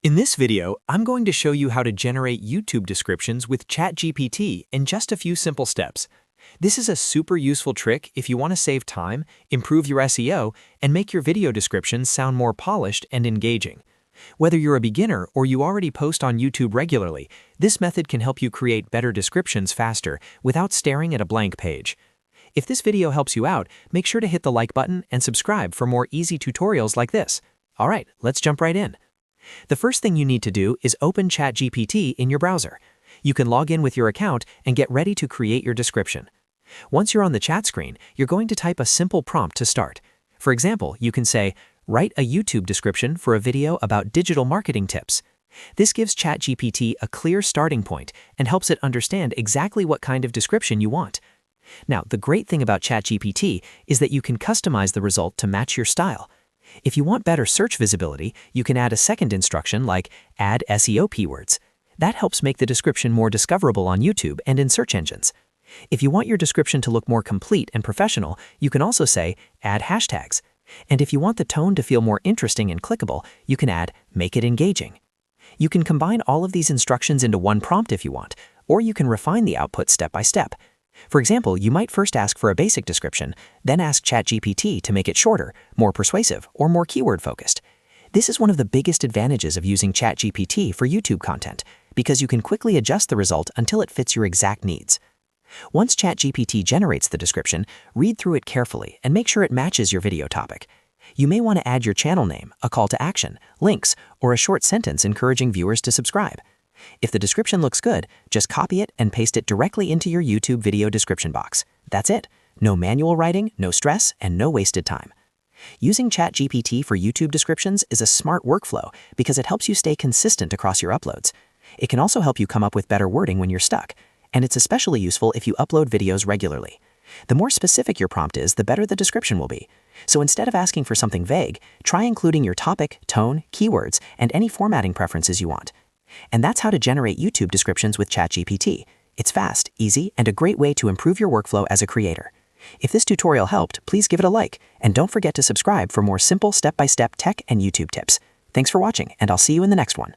In this video, I'm going to show you how to generate YouTube descriptions with ChatGPT in just a few simple steps. This is a super useful trick if you want to save time, improve your SEO, and make your video descriptions sound more polished and engaging. Whether you're a beginner or you already post on YouTube regularly, this method can help you create better descriptions faster without staring at a blank page. If this video helps you out, make sure to hit the like button and subscribe for more easy tutorials like this. All right, let's jump right in. The first thing you need to do is open ChatGPT in your browser. You can log in with your account and get ready to create your description. Once you're on the chat screen, you're going to type a simple prompt to start. For example, you can say, "Write a YouTube description for a video about digital marketing tips." This gives ChatGPT a clear starting point and helps it understand exactly what kind of description you want. Now, the great thing about ChatGPT is that you can customize the result to match your style. If you want better search visibility, you can add a second instruction like add SEO keywords. That helps make the description more discoverable on YouTube and in search engines. If you want your description to look more complete and professional, you can also say add hashtags. And if you want the tone to feel more interesting and clickable, you can add make it engaging. You can combine all of these instructions into one prompt if you want, or you can refine the output step by step. For example, you might first ask for a basic description, then ask ChatGPT to make it shorter, more persuasive, or more keyword-focused. This is one of the biggest advantages of using ChatGPT for YouTube content, because you can quickly adjust the result until it fits your exact needs. Once ChatGPT generates the description, read through it carefully and make sure it matches your video topic. You may want to add your channel name, a call to action, links, or a short sentence encouraging viewers to subscribe. If the description looks good, just copy it and paste it directly into your YouTube video description box. That's it. No manual writing, no stress, and no wasted time. Using ChatGPT for YouTube descriptions is a smart workflow because it helps you stay consistent across your uploads. It can also help you come up with better wording when you're stuck, and it's especially useful if you upload videos regularly. The more specific your prompt is, the better the description will be. So instead of asking for something vague, try including your topic, tone, keywords, and any formatting preferences you want. And that's how to generate YouTube descriptions with ChatGPT. It's fast, easy, and a great way to improve your workflow as a creator. If this tutorial helped, please give it a like, and don't forget to subscribe for more simple step-by-step tech and YouTube tips. Thanks for watching, and I'll see you in the next one.